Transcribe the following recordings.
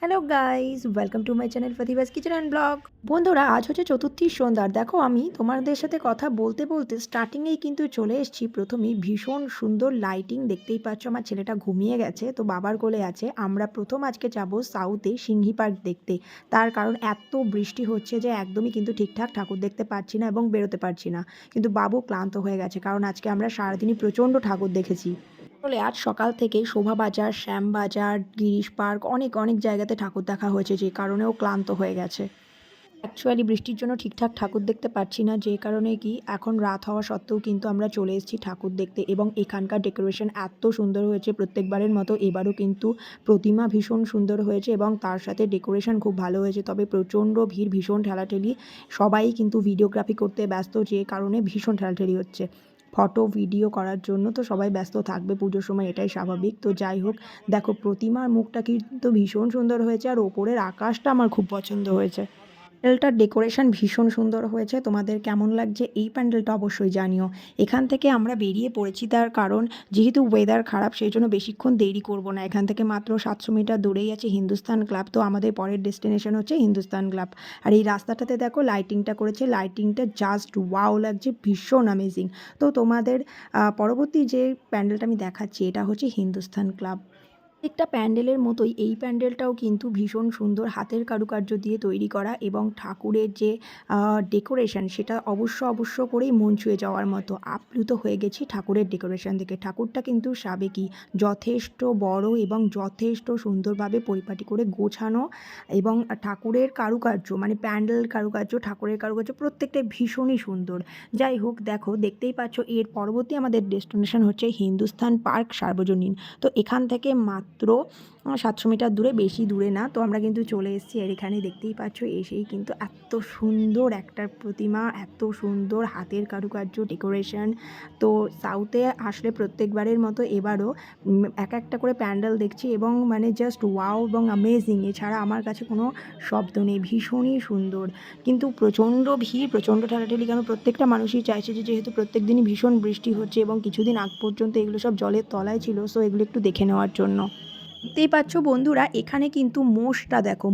Hello guys, welcome to my channel Fatibas kitchen and vlog. বন্ধুরা, আজ হচ্ছে চতুর্থীর সন্ধ্যা। দেখো, আমি তোমাদের সাথে কথা বলতে বলতে স্টার্টিংয়েই কিন্তু চলে এসেছি। প্রথমেই ভীষণ সুন্দর লাইটিং দেখতেই পাচ্ছ। আমার ছেলেটা ঘুমিয়ে গেছে, তো বাবার কোলে আছে। আমরা প্রথম আজকে যাব সাউথে সিংহি পার্ক দেখতে। তার কারণ এত বৃষ্টি হচ্ছে যে একদমই কিন্তু ঠিকঠাক ঠাকুর দেখতে পাচ্ছি না এবং বেরোতে পারছি না। কিন্তু বাবু ক্লান্ত হয়ে গেছে, কারণ আজকে আমরা সারাদিনই প্রচণ্ড ঠাকুর দেখেছি। আসলে আজ সকাল থেকেই শোভাবাজার, শ্যামবাজার, গিরিশ পার্ক অনেক অনেক জায়গাতে ঠাকুর দেখা হয়েছে, যে কারণেও ক্লান্ত হয়ে গেছে। অ্যাকচুয়ালি বৃষ্টির জন্য ঠিকঠাক ঠাকুর দেখতে পাচ্ছি না, যে কারণে কি এখন রাত হওয়া সত্ত্বেও কিন্তু আমরা চলে এসেছি ঠাকুর দেখতে। এবং এখানকার ডেকোরেশন এত সুন্দর হয়েছে প্রত্যেকবারের মতো, এবারও কিন্তু প্রতিমা ভীষণ সুন্দর হয়েছে এবং তার সাথে ডেকোরেশন খুব ভালো হয়েছে। তবে প্রচণ্ড ভিড়, ভীষণ ঠেলাঠেলি, সবাই কিন্তু ভিডিওগ্রাফি করতে ব্যস্ত, যে কারণে ভীষণ ঠেলাঠেলি হচ্ছে। ফটো ভিডিও করার জন্য তো সবাই ব্যস্ত থাকবে পুজোর সময়, এটাই স্বাভাবিক। তো যাই হোক, দেখো প্রতিমার মুখটা কিন্তু ভীষণ সুন্দর হয়েছে, আর ওপরের আকাশটা আমার খুব পছন্দ হয়েছে। প্যান্ডেলটার ডেকোরেশন ভীষণ সুন্দর হয়েছে। তোমাদের কেমন লাগছে এই প্যান্ডেলটা অবশ্যই জানিও। এখান থেকে আমরা বেরিয়ে পড়েছি, তার কারণ যেহেতু ওয়েদার খারাপ, সেই জন্য বেশিক্ষণ দেরি করব না। এখান থেকে মাত্র 700 মিটার দূরেই আছে হিন্দুস্তান ক্লাব। তো আমাদের পরের ডেস্টিনেশন হচ্ছে হিন্দুস্তান ক্লাব। আর এই রাস্তাটাতে দেখো লাইটিংটা করেছে, লাইটিংটা জাস্ট ওয়াও লাগছে, ভীষণ অ্যামেজিং। তো তোমাদের পরবর্তী যে প্যান্ডেলটা আমি দেখাচ্ছি, এটা হচ্ছে হিন্দুস্তান ক্লাব। প্রত্যেকটা প্যান্ডেলের মতোই এই প্যান্ডেলটাও কিন্তু ভীষণ সুন্দর, হাতের কারুকার্য দিয়ে তৈরি করা, এবং ঠাকুরের যে ডেকোরেশন, সেটা অবশ্য করেই মন ছুঁয়ে যাওয়ার মতো। আপ্লুত হয়ে গেছি ঠাকুরের ডেকোরেশন দেখে। ঠাকুরটা কিন্তু সাবেকি, যথেষ্ট বড় এবং যথেষ্ট সুন্দরভাবে পরিপাটি করে গোছানো। এবং ঠাকুরের কারুকার্য, মানে প্যান্ডেল কারুকার্য, ঠাকুরের কারুকার্য প্রত্যেকটাই ভীষণই সুন্দর। যাই হোক, দেখো দেখতেই পাচ্ছ, এর পরবর্তী আমাদের ডেস্টিনেশন হচ্ছে হিন্দুস্তান পার্ক সার্বজনীন। তো এখান থেকে মাত্র 700 মিটার দূরে, বেশি দূরে না। তো আমরা কিন্তু চলে এসেছি, আর এখানে দেখতেই পাচ্ছ, এসেই কিন্তু এত সুন্দর একটা প্রতিমা, এত সুন্দর হাতের কারুকার্য, ডেকোরেশন। তো সাউথে আসলে প্রত্যেকবারের মতো এবারও এক একটা করে প্যান্ডেল দেখছি, এবং মানে জাস্ট ওয়াও এবং অ্যামেজিং, এছাড়া আমার কাছে কোনো শব্দ নেই। ভীষণই সুন্দর, কিন্তু প্রচণ্ড ভিড়, প্রচণ্ড ঠেলাঠেলি, কারণ প্রত্যেকটা মানুষই চাইছে যে যেহেতু প্রত্যেক দিনই ভীষণ বৃষ্টি হচ্ছে এবং কিছুদিন আগ পর্যন্ত এগুলো সব জলের তলায় ছিল, সো এগুলো একটু দেখে নেওয়ার জন্য। দেখতেই পাচ্ছ বন্ধুরা, এখানে কিন্তু মোষটা দেখো,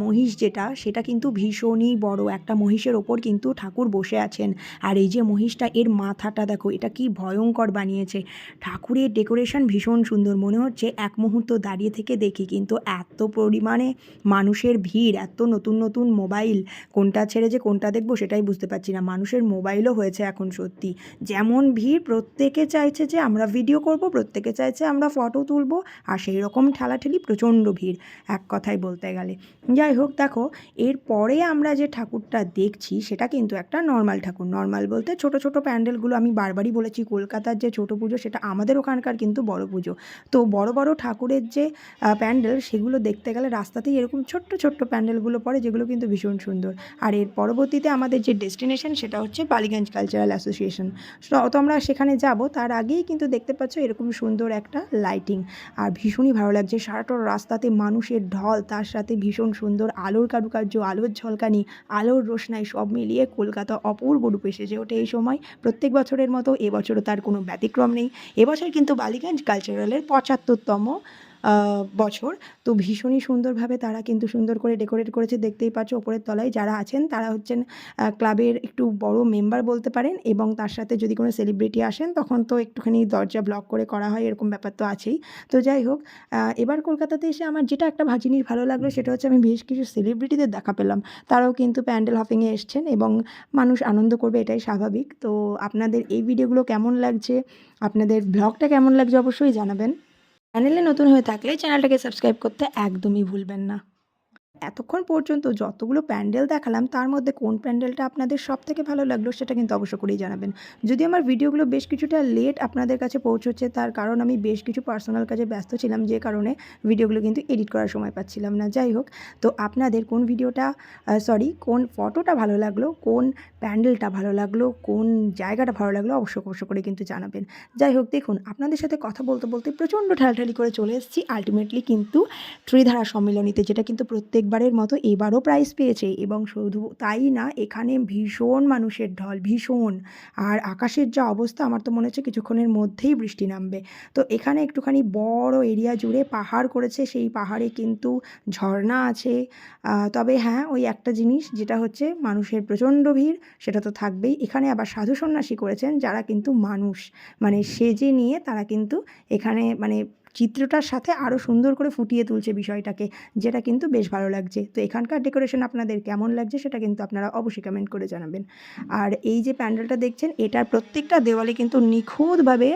মহিষ যেটা, সেটা কিন্তু ভীষণই বড়। একটা মহিষের ওপর কিন্তু ঠাকুর বসে আছেন। আর এই যে মহিষটা, এর মাথাটা দেখো, এটা কি ভয়ঙ্কর বানিয়েছে। ঠাকুরের ডেকোরেশন ভীষণ সুন্দর, মনে হচ্ছে এক মুহূর্ত দাঁড়িয়ে থেকে দেখি। কিন্তু এত পরিমাণে মানুষের ভিড়, এত নতুন নতুন মোবাইল, কোনটা ছেড়ে যে কোনটা দেখবো সেটাই বুঝতে পারছি না। মানুষের মোবাইলও হয়েছে এখন সত্যি, যেমন ভিড়, প্রত্যেকে চাইছে যে আমরা ভিডিও করব, প্রত্যেকে চাইছে আমরা ফটো তুলব, আর সেই রকম ঠেলাঠেলি, প্রচণ্ড ভিড় এক কথায় বলতে গেলে। যাই হোক, দেখো এরপরে আমরা যে ঠাকুরটা দেখছি, সেটা কিন্তু একটা নর্মাল ঠাকুর। নর্মাল বলতে ছোট ছোট প্যান্ডেলগুলো, আমি বারবারই বলেছি, কলকাতার যে ছোট পুজো, সেটা আমাদের ওখানকার কিন্তু বড় পুজো। তো বড় বড় ঠাকুরের যে প্যান্ডেল, সেগুলো দেখতে গেলে রাস্তাতেই এরকম ছোট্ট ছোট্ট প্যান্ডেলগুলো পড়ে, যেগুলো কিন্তু ভীষণ সুন্দর। আর এর পরবর্তীতে আমাদের যে ডেস্টিনেশন, সেটা হচ্ছে বালিগঞ্জ কালচারাল অ্যাসোসিয়েশন। তো আমরা সেখানে যাব, তার আগেই কিন্তু দেখতে পাচ্ছ এরকম সুন্দর একটা লাইটিং, আর ভীষণই ভালো লাগছে। সারাটা রাস্তাতে মানুষের ঢল, তার সাথে ভীষণ সুন্দর আলোর কারুকার্য, আলোর ঝলকানি, আলোর রোশনাই, সব মিলিয়ে কলকাতা অপূর্ব রূপে সেজে ওঠে এই সময়। প্রত্যেক বছরের মতো এবছরও তার কোনো ব্যতিক্রম নেই। এবছর কিন্তু বালিগঞ্জ কালচারালের 75তম বছর। তো ভীষণই সুন্দরভাবে তারা কিন্তু সুন্দর করে ডেকোরেট করেছে। দেখতেই পাচ্ছ, ওপরের তলায় যারা আছেন তারা হচ্ছেন ক্লাবের একটু বড় মেম্বার বলতে পারেন, এবং তার সাথে যদি কোনো সেলিব্রিটি আসেন, তখন তো একটুখানি দরজা ব্লক করে করা হয়, এরকম ব্যাপার তো আছেই। তো যাই হোক, এবার কলকাতাতে এসে আমার যেটা একটা জিনিস ভালো লাগলো, সেটা হচ্ছে আমি বেশ কিছু সেলিব্রিটিদের দেখা পেলাম। তারাও কিন্তু প্যান্ডেল হপিংয়ে এসছেন, এবং মানুষ আনন্দ করবে, এটাই স্বাভাবিক। তো আপনাদের এই ভিডিওগুলো কেমন লাগছে, আপনাদের ব্লগটা কেমন লাগছে, অবশ্যই জানাবেন। চ্যানেলে নতুন হয়ে থাকলে চ্যানেলটাকে সাবস্ক্রাইব করতে একদমই ভুলবেন না। এতক্ষণ পর্যন্ত যতগুলো প্যান্ডেল দেখালাম, তার মধ্যে কোন প্যান্ডেলটা আপনাদের সবথেকে ভালো লাগলো, সেটা কিন্তু অবশ্য করেই জানাবেন। যদি আমার ভিডিওগুলো বেশ কিছুটা লেট আপনাদের কাছে পৌঁছচ্ছে, তার কারণ আমি বেশ কিছু পার্সোনাল কাজে ব্যস্ত ছিলাম, যে কারণে ভিডিওগুলো কিন্তু এডিট করার সময় পাচ্ছিলাম না। যাই হোক, তো আপনাদের কোন ভিডিওটা, কোন ফটোটা ভালো লাগলো, কোন প্যান্ডেলটা ভালো লাগলো, কোন জায়গাটা ভালো লাগলো, অবশ্য করে কিন্তু জানাবেন। যাই হোক, দেখুন আপনাদের সাথে কথা বলতে বলতে প্রচণ্ড ঠেলাঠেলি করে চলে এসেছি আলটিমেটলি কিন্তু ত্রিধারা সম্মিলনীতে, যেটা কিন্তু প্রত্যেক প্রত্যেকবারের মতো এবারও প্রাইজ পেয়েছে এবং শুধু তাই না, এখানে ভীষণ মানুষের ঢল, ভীষণ। আর আকাশের যা অবস্থা, আমার তো মনে হচ্ছে কিছুক্ষণের মধ্যেই বৃষ্টি নামবে। তো এখানে একটুখানি বড় এরিয়া জুড়ে পাহাড় করেছে, সেই পাহাড়ে কিন্তু ঝর্ণা আছে। তবে হ্যাঁ, ওই একটা জিনিস যেটা হচ্ছে মানুষের প্রচণ্ড ভিড়, সেটা তো থাকবেই। এখানে আবার সাধু সন্ন্যাসী করেছেন যারা কিন্তু মানুষ মানে সেজে নিয়ে তারা কিন্তু এখানে মানে চিত্রটার সাথে আরও সুন্দর করে ফুটিয়ে তুলছে বিষয়টাকে, যেটা কিন্তু বেশ ভালো লাগছে। তো এখানকার ডেকোরেশন আপনাদের কেমন লাগছে সেটা কিন্তু আপনারা অবশ্যই কমেন্ট করে জানাবেন। আর এই যে প্যান্ডেলটা দেখছেন, এটার প্রত্যেকটা দেওয়ালে কিন্তু নিখুঁতভাবে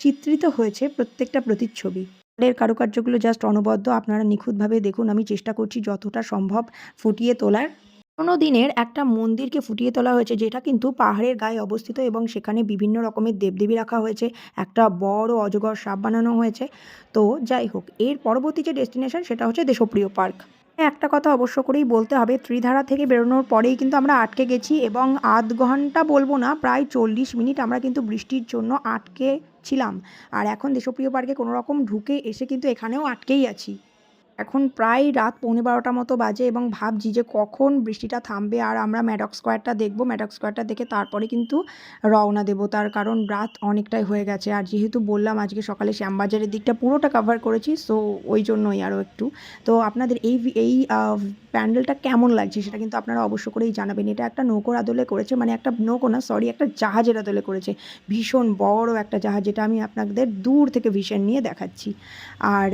চিত্রিত হয়েছে প্রত্যেকটা প্রতিচ্ছবি। এর কারুকার্যগুলো জাস্ট অনবদ্য, আপনারা নিখুঁতভাবে দেখুন। আমি চেষ্টা করছি যতটা সম্ভব ফুটিয়ে তোলার। পুরোনো দিনের একটা মন্দিরকে ফুটিয়ে তোলা হয়েছে, যেটা কিন্তু পাহাড়ের গায়ে অবস্থিত এবং সেখানে বিভিন্ন রকমের দেবদেবী রাখা হয়েছে। একটা বড় অজগর সাপ বানানো হয়েছে। তো যাই হোক, এর পরবর্তী যে ডেস্টিনেশন সেটা হচ্ছে দেশপ্রিয় পার্ক। একটা কথা অবশ্য করেই বলতে হবে, ত্রিধারা থেকে বেরোনোর পরেই কিন্তু আমরা আটকে গেছি এবং আধ ঘন্টা বলবো না, প্রায় 40 মিনিট আমরা কিন্তু বৃষ্টির জন্য আটকে ছিলাম। আর এখন দেশপ্রিয় পার্কে কোনো রকম ঢুকে এসে কিন্তু এখানেও আটকেই আছি। এখন প্রায় রাত 11:15 মতো বাজে এবং ভাবছি যে কখন বৃষ্টিটা থামবে আর আমরা ম্যাডক স্কোয়ারটা দেখব। ম্যাডক স্কোয়ারটা দেখে তারপরে কিন্তু রওনা দেব, তার কারণ রাত অনেকটাই হয়ে গেছে। আর যেহেতু বললাম আজকে সকালে শ্যামবাজারের দিকটা পুরোটা কভার করেছি, সো ওই জন্যই আরও একটু। তো আপনাদের এই প্যান্ডেলটা কেমন লাগছে সেটা কিন্তু আপনারা অবশ্য করেই জানাবেন। এটা একটা নৌকোর আদলে করেছে, মানে একটা নৌকো না, সরি, একটা জাহাজের আদলে করেছে। ভীষণ বড় একটা জাহাজ, যেটা আমি আপনাদের দূর থেকে ভিশন নিয়ে দেখাচ্ছি। আর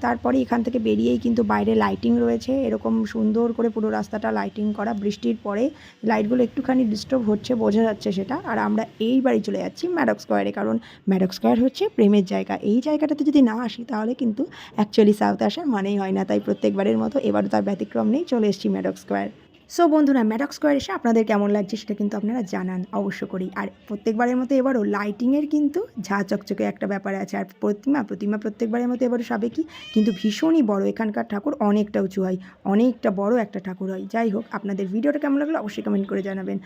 তারপরে এখান থেকে বেরিয়েই কিন্তু বাইরে লাইটিং রয়েছে, এরকম সুন্দর করে পুরো রাস্তাটা লাইটিং করা। বৃষ্টির পরে লাইটগুলো একটুখানি ডিস্টার্ব হচ্ছে, বোঝা যাচ্ছে সেটা। আর আমরা এইবারই চলে যাচ্ছি ম্যাডক স্কোয়ারে, কারণ ম্যাডক স্কোয়ার হচ্ছে প্রেমের জায়গা। এই জায়গাটাতে যদি না আসি তাহলে কিন্তু অ্যাকচুয়ালি সাউথ আসার মানেই হয় না। তাই প্রত্যেকবারের মতো এবারও তার ব্যতিক্রম নেই, চলে এসেছি ম্যাডক স্কোয়ার। সো বন্ধুরা, ম্যাডক স্কোয়ার এসে আপনাদের কেমন লাগছে সেটা কিন্তু আপনারা জানান অবশ্য করেই। আর প্রত্যেকবারের মতো এবারও লাইটিংয়ের কিন্তু ঝা চকচকে একটা ব্যাপার আছে। আর প্রতিমা প্রত্যেকবারের মতো এবারও সাবেকি, কিন্তু ভীষণই বড়। এখানকার ঠাকুর অনেকটা উঁচু হয়, অনেকটা বড় একটা ঠাকুর হয়। যাই হোক, আপনাদের ভিডিওটা কেমন লাগলো অবশ্যই কমেন্ট করে জানাবেন।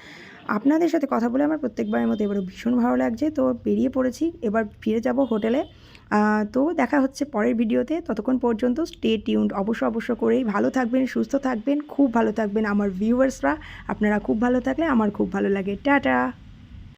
আপনাদের সাথে কথা বলে আমার প্রত্যেকবারের মতো এবারও ভীষণ ভালো লাগছে। তো বেরিয়ে পড়েছি, এবার ফিরে যাব হোটেলে। তো দেখা হচ্ছে পরের ভিডিওতে। ততক্ষণ পর্যন্ত স্টে টিউনড। অবশ্য করেই ভালো থাকবেন, সুস্থ থাকবেন, খুব ভালো থাকবেন আমার ভিউয়ার্সরা। আপনারা খুব ভালো থাকলে আমার খুব ভালো লাগে। টাটা।